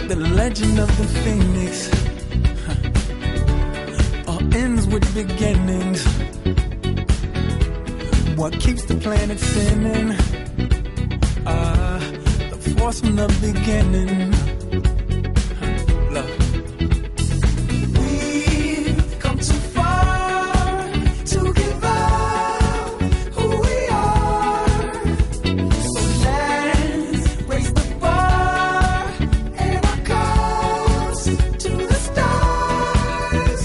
The legend of the phoenix all ends with beginnings. What keeps the planet spinning? The force from the beginning. Love. We've come too far to give up who we are. So let's raise the bar and our cause to the stars.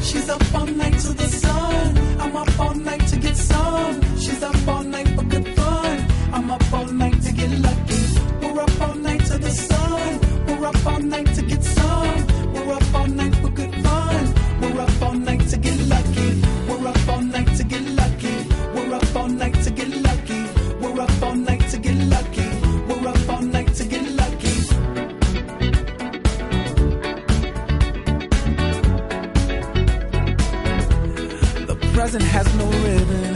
She's up all night to the sun. I'm up all night to get some. She's up all night for good fun. I'm up all night to get lucky. We're up all night to the sun. We're up all night to get some. We're up all night for good fun. We're up all night to get lucky. We're up all night to get lucky. We're up all night to get lucky. We're up all night to get lucky. We're up all night to get lucky. The present has no ribbon.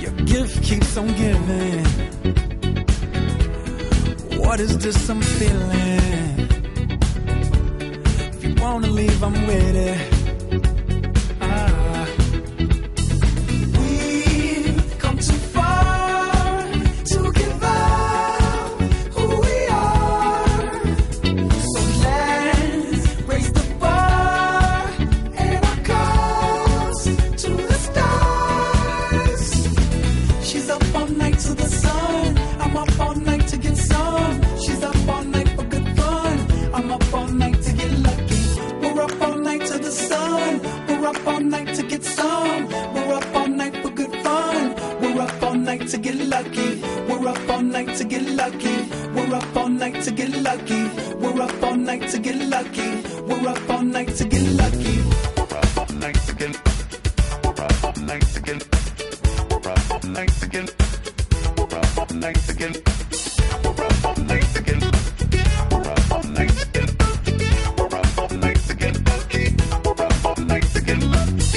Your gift keeps on giving. What is this I'm feeling? If you wanna leave, I'm with it. We've come too far to give up who we are. So let's raise the bar and our cause to the stars. She's up all night to the sun. I'm up all night to get some. She's up all night for good fun. I'm up all night to get lucky. We're up all night to the sun. We're up all night to get some. We're up all night for good fun. We're up all night to get lucky. We're up all night to get lucky. We're up all night to get lucky. We're up all night to get lucky. We're up all night to get lucky. We're up all night to get. We're up all night to get. We're up all night to get. We're up all night to get. We're up all night to get. We're up all night to get. We're up all night to get lucky. We're up all night to get lucky.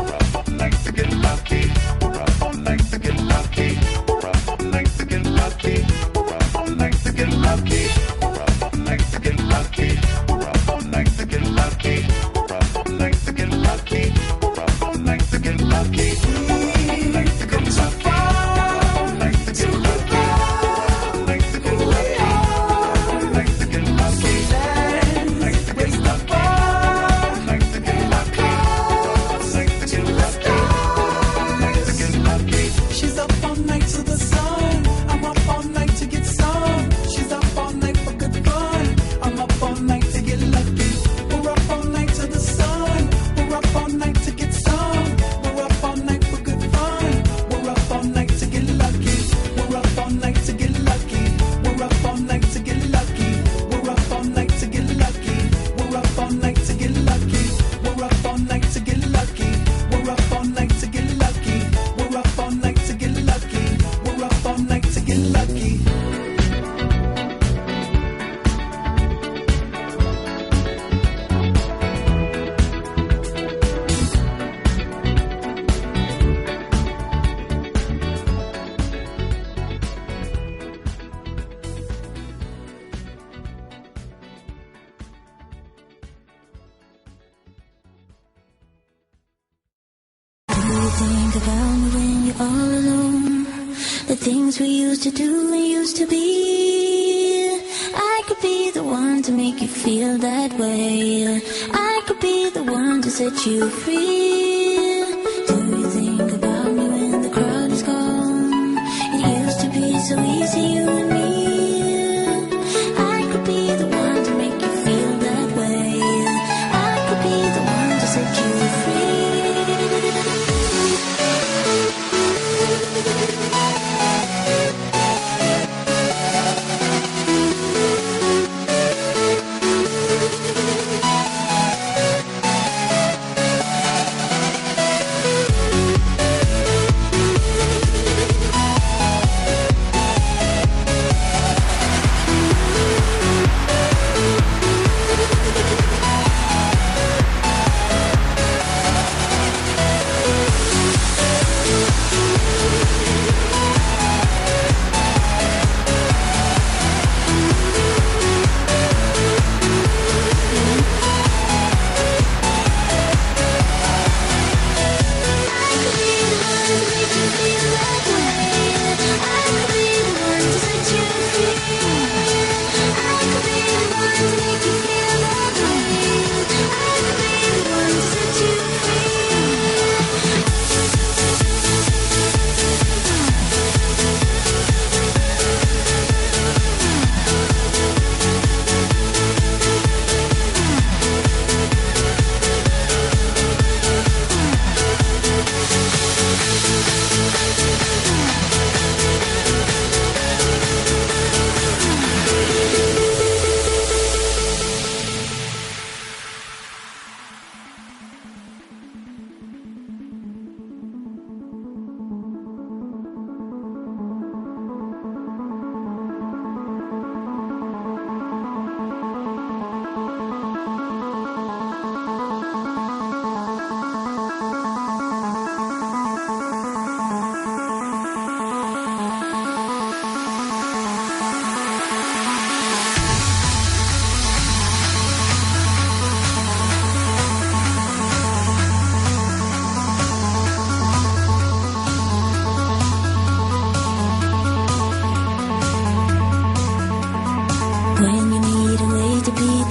We're up all night to get lucky. We're up all night to get lucky. We're up all night to get lucky. We're up all night to get lucky. We're up all night to get lucky. We're up all night to get lucky. We're up all night to get lucky. We're up all night to get lucky. Come so far to give up who we are. Let's raise the bar and our cause to the stars. She's up all night to the sun. I'm up all night to get some. She's up all night for good fun. I'm up all night to get lucky. We're up all night to the sun. We're up all night to get some. We're up all night for good fun. We're up all night to get lucky. We're up all night to get lucky. We're up all night to get lucky. We're up all night to get lucky. We're up all night to get lucky. We're up all night to get lucky. We're up all night to get lucky. We're up all night to get lucky. We're up all night to get lucky. Do you think about me when you're all alone? The things we used to do and used to be. I could be the one to make you feel that way. I could be the one to set you free. Do you think about me when the crowd is gone? It used to be so easy, you and me. I could be the one to make you feel that way. I could be the one to set you free.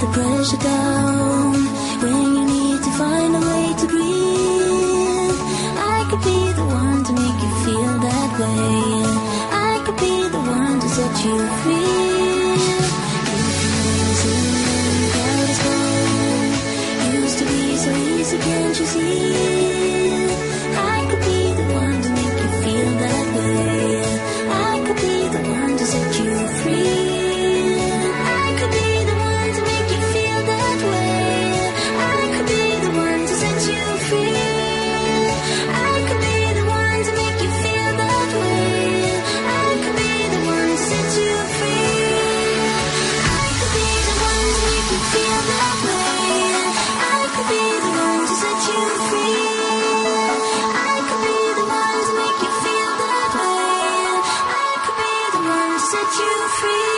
the pressure down. When you need to find a way to breathe, I could be the one to make you feel that way. I could be the one to set you free. Used to be so easy, can't you see? I could be the one to make you feel that way. I could be the one to set you free. I could be the one to make you feel that way. I could be the one to set you free. I could be the one to make you feel that way. I could be the one to set you free. I could be the one to make you feel that way. I could be the one to set you free. I could be the one to make you feel that way. I could be the one to set you free.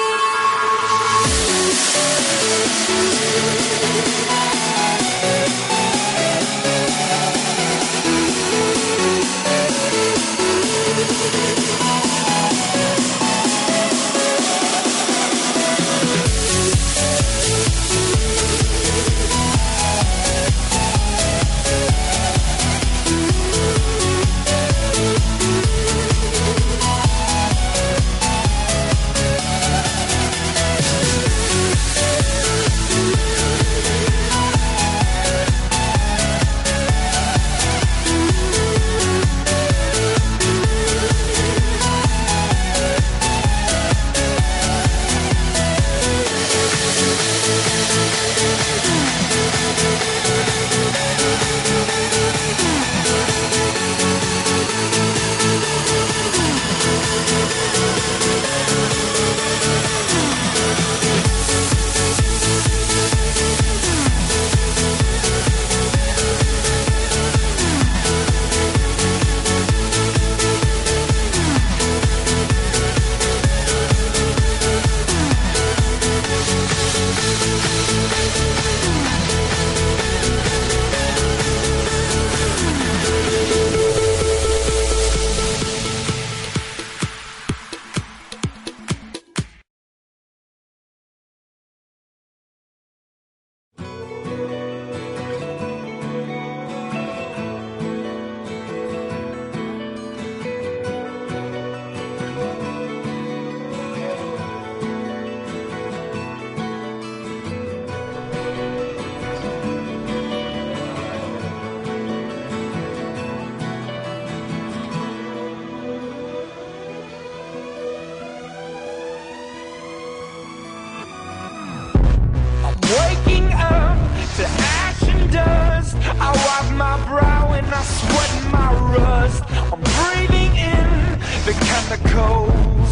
Waking up to ash and dust. I wipe my brow and I sweat my rust. I'm breathing in the chemicals.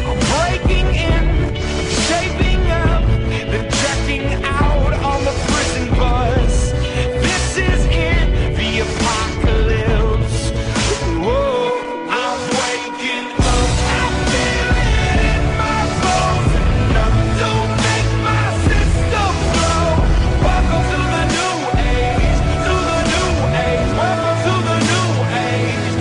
I'm breaking in, shaping up, then checking out on the prison bus. This is it, the apocalypse. Whoa, I'm waking up. I feel it in my bones. Enough to make my system blow. Welcome to the new age, to the new age. Welcome to the new age.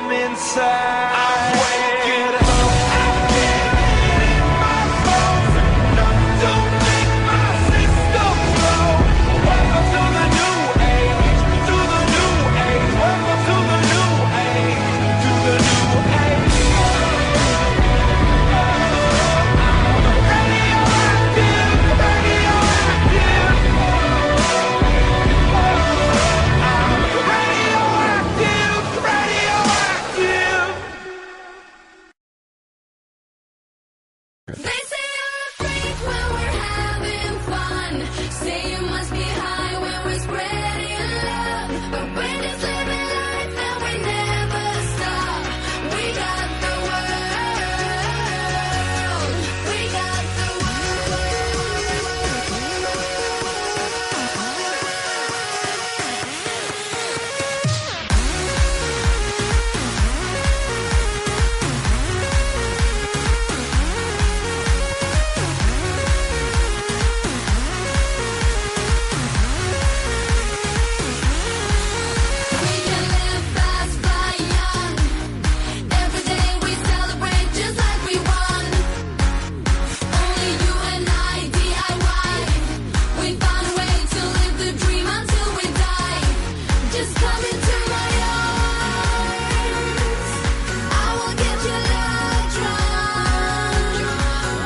from inside. I'm waking up. I feel it in my bones. Enough to make my system blow. Welcome to the new age. To the new age. Welcome to the new age. To the new age. Radioactive. Radioactive. Radioactive. Radioactive. They say you're a freak when we're having fun. Say you must be high when we're spreading love. But we're just living life and we never stop. We got the world. We got the We can live fast, fly young. Every day we celebrate just like we won. Only you and I, DIY. We found a way to live the dream until we die. Just come into my arms. I will get your love drunk.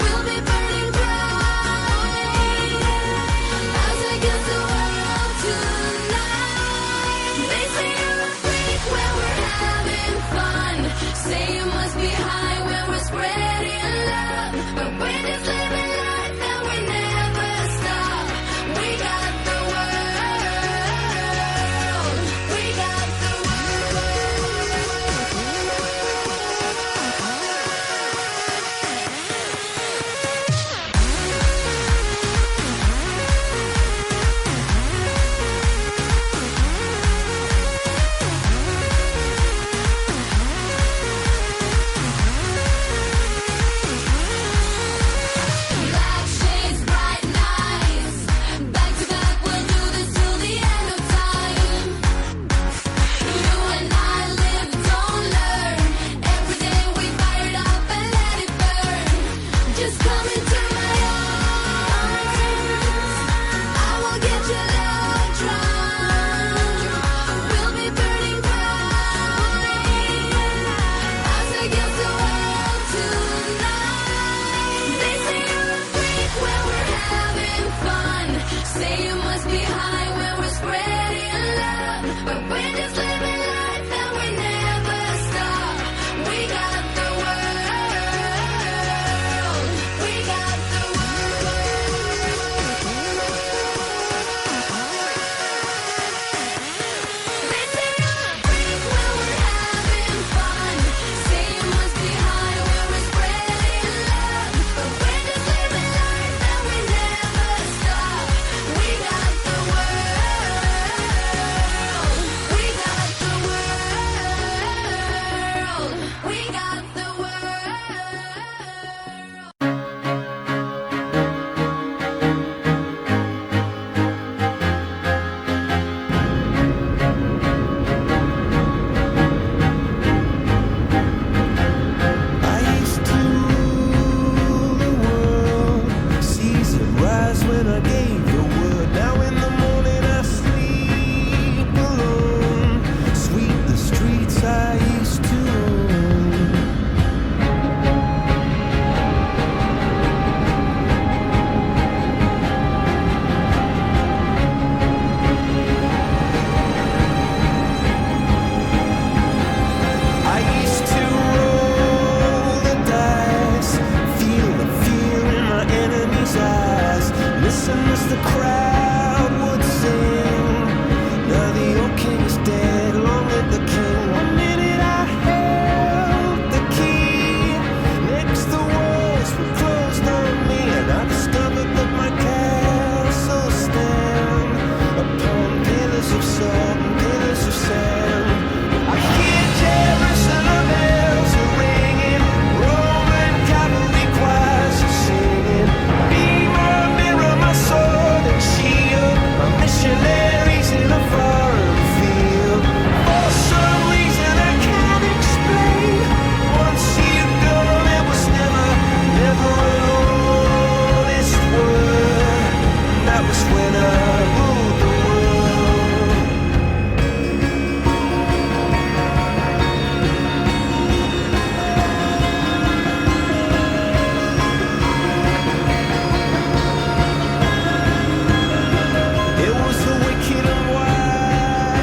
We'll be burning bright as against the world tonight. They say you're a freak when we're having fun. Say you must be high when we're spreading love. But we're just living life and we never stop. We got the world. We got the Black shades, bright nights. Back to back, we'll do this till the end of time. You and I live, don't learn. Every day we fire it up and let it burn. Just come into my arms. I will get your love drunk. We'll be burning bright as against the world tonight. They say you're a freak when we're having fun. Say you must be high